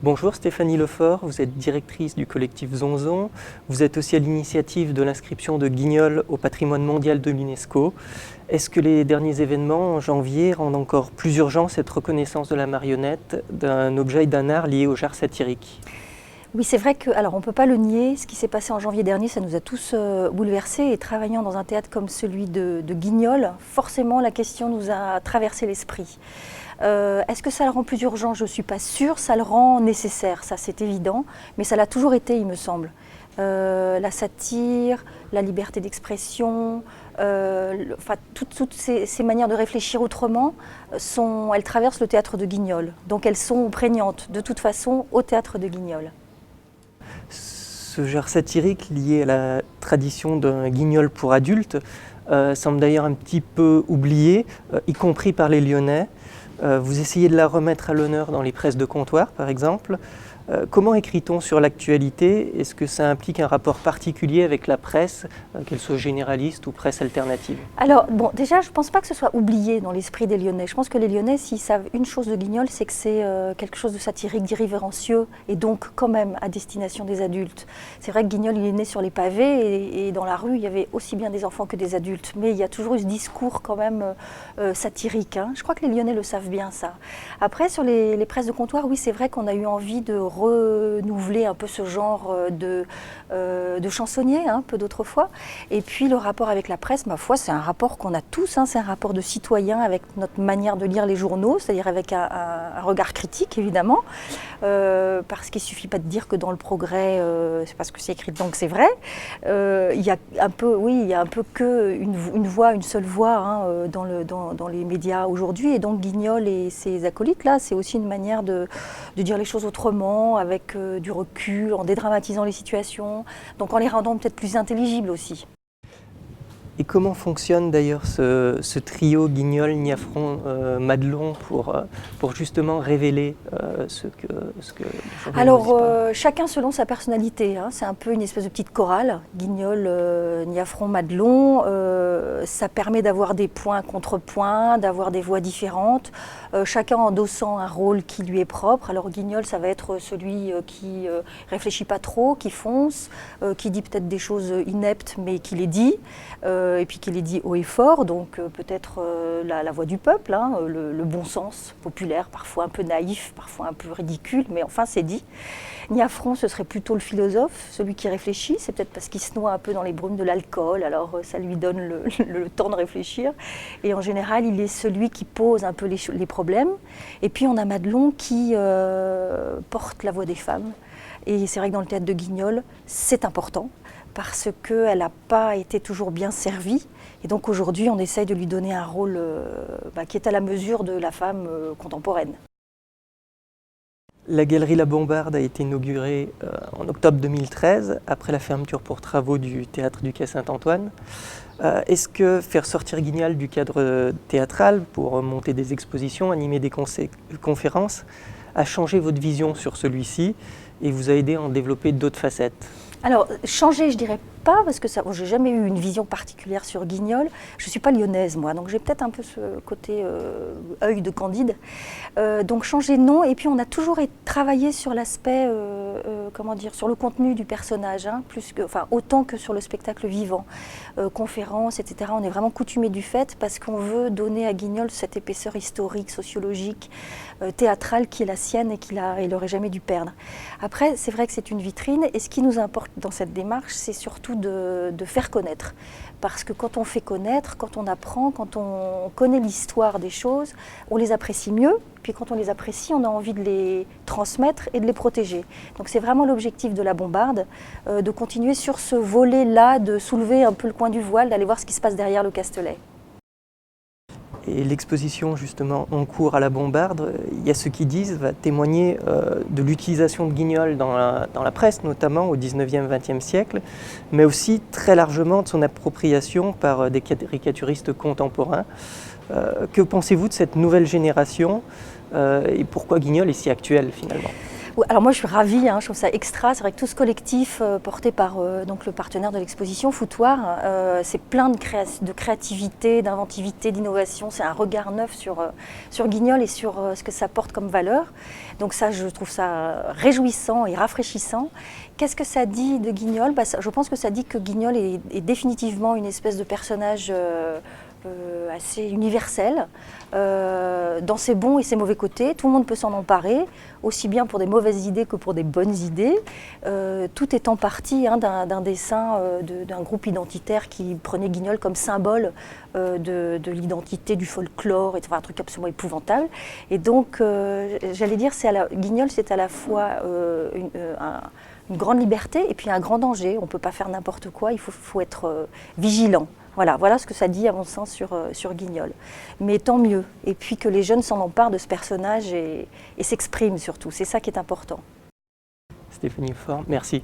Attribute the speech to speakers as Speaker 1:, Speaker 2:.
Speaker 1: Bonjour Stéphanie Lefort, vous êtes directrice du collectif Zonzon. Vous êtes aussi à l'initiative de l'inscription de Guignol au patrimoine mondial de l'UNESCO. Est-ce que les derniers événements en janvier rendent encore plus urgent cette reconnaissance de la marionnette d'un objet et d'un art lié au genre satirique ?
Speaker 2: Oui, c'est vrai que, alors on ne peut pas le nier, ce qui s'est passé en janvier dernier, ça nous a tous bouleversés. Et travaillant dans un théâtre comme celui de Guignol, forcément la question nous a traversé l'esprit. Est-ce que ça le rend plus urgent? Je ne suis pas sûre, ça le rend nécessaire, ça c'est évident, mais ça l'a toujours été, il me semble. La satire, la liberté d'expression, toutes ces manières de réfléchir autrement, elles traversent le théâtre de Guignol. Donc elles sont prégnantes de toute façon au théâtre de Guignol.
Speaker 1: Ce genre satirique lié à la tradition d'un guignol pour adultes semble d'ailleurs un petit peu oublié, y compris par les Lyonnais. Vous essayez de la remettre à l'honneur dans les presses de comptoir, par exemple. Comment écrit-on sur l'actualité? Est-ce que ça implique un rapport particulier avec la presse, qu'elle soit généraliste ou presse alternative?
Speaker 2: Alors, bon, déjà, je ne pense pas que ce soit oublié dans l'esprit des Lyonnais. Je pense que les Lyonnais, s'ils savent une chose de Guignol, c'est que c'est quelque chose de satirique, d'irrévérencieux, et donc quand même à destination des adultes. C'est vrai que Guignol, il est né sur les pavés, et dans la rue, il y avait aussi bien des enfants que des adultes. Mais il y a toujours eu ce discours quand même satirique, hein. Je crois que les Lyonnais le savent bien, ça. Après, sur les presses de comptoir, oui, c'est vrai qu'on a eu envie de renouveler un peu ce genre de chansonnier, un peu d'autrefois. Et puis le rapport avec la presse, ma foi, c'est un rapport qu'on a tous, hein, c'est un rapport de citoyen avec notre manière de lire les journaux, c'est-à-dire avec un regard critique, évidemment, parce qu'il ne suffit pas de dire que dans le Progrès, c'est parce que c'est écrit donc c'est vrai. Il y a un peu, oui, il y a un peu une voix, une seule voix, hein, dans les médias aujourd'hui. Et donc Guignol et ses acolytes, là, c'est aussi une manière de dire les choses autrement, avec du recul, en dédramatisant les situations, donc en les rendant peut-être plus intelligibles aussi.
Speaker 1: Et comment fonctionne d'ailleurs ce trio Guignol, Niafron, Madelon pour justement révéler ce que
Speaker 2: Alors, chacun selon sa personnalité, hein. C'est un peu une espèce de petite chorale. Guignol, Niafron, Madelon, ça permet d'avoir des points contrepoints, d'avoir des voix différentes, chacun endossant un rôle qui lui est propre. Alors Guignol, ça va être celui qui réfléchit pas trop, qui fonce, qui dit peut-être des choses ineptes mais qui les dit. Et puis qui les dit haut et fort, donc peut-être la voix du peuple, hein, le bon sens populaire, parfois un peu naïf, parfois un peu ridicule, mais enfin c'est dit. Niafron, ce serait plutôt le philosophe, celui qui réfléchit, c'est peut-être parce qu'il se noie un peu dans les brumes de l'alcool, alors ça lui donne le temps de réfléchir. Et en général, il est celui qui pose un peu les problèmes. Et puis on a Madelon qui porte la voix des femmes. Et c'est vrai que dans le théâtre de Guignol, c'est important, parce qu'elle n'a pas été toujours bien servie. Et donc aujourd'hui, on essaye de lui donner un rôle qui est à la mesure de la femme contemporaine.
Speaker 1: La galerie La Bombarde a été inaugurée en octobre 2013, après la fermeture pour travaux du théâtre du Quai Saint-Antoine. Est-ce que faire sortir Guignol du cadre théâtral pour monter des expositions, animer des conférences, a changé votre vision sur celui-ci et vous a aidé à en développer d'autres facettes?
Speaker 2: Alors, changer, je dirais pas, parce que j'ai jamais eu une vision particulière sur Guignol. Je suis pas lyonnaise, moi, donc j'ai peut-être un peu ce côté œil de Candide. Donc changer, non. Et puis on a toujours travaillé sur l'aspect, sur le contenu du personnage, hein, autant que sur le spectacle vivant. Conférences, etc. On est vraiment coutumé du fait, parce qu'on veut donner à Guignol cette épaisseur historique, sociologique, théâtrale qui est la sienne et qu'il n'aurait jamais dû perdre. Après, c'est vrai que c'est une vitrine, et ce qui nous importe dans cette démarche, c'est surtout de faire connaître. Parce que quand on fait connaître, quand on apprend, quand on connaît l'histoire des choses, on les apprécie mieux. Puis quand on les apprécie, on a envie de les transmettre et de les protéger. Donc c'est vraiment l'objectif de La Bombarde, de continuer sur ce volet-là, de soulever un peu le coin du voile, d'aller voir ce qui se passe derrière le Castelet.
Speaker 1: Et l'exposition justement en cours à La Bombarde, il y a ceux qui disent, va témoigner de l'utilisation de Guignol dans la presse, notamment au 19e, 20e siècle, mais aussi très largement de son appropriation par des caricaturistes contemporains. Que pensez-vous de cette nouvelle génération et pourquoi Guignol est si actuel finalement ?
Speaker 2: Alors moi je suis ravie, je trouve ça extra. C'est vrai que tout ce collectif porté par donc le partenaire de l'exposition, Foutoir, c'est plein de créativité, d'inventivité, d'innovation. C'est un regard neuf sur Guignol et sur ce que ça porte comme valeur. Donc ça, je trouve ça réjouissant et rafraîchissant. Qu'est-ce que ça dit de Guignol ? Je pense que ça dit que Guignol est définitivement une espèce de personnage assez universel, dans ses bons et ses mauvais côtés. Tout le monde peut s'en emparer, aussi bien pour des mauvaises idées que pour des bonnes idées. Tout étant parti d'un dessin d'un groupe identitaire qui prenait Guignol comme symbole de l'identité, du folklore, un truc absolument épouvantable. Et donc, j'allais dire, Guignol, c'est à la fois une grande liberté et puis un grand danger. On ne peut pas faire n'importe quoi, il faut être vigilant. Voilà ce que ça dit à mon sens sur Guignol. Mais tant mieux. Et puis que les jeunes s'en emparent de ce personnage et s'expriment surtout. C'est ça qui est important.
Speaker 1: Stéphanie Faure, merci.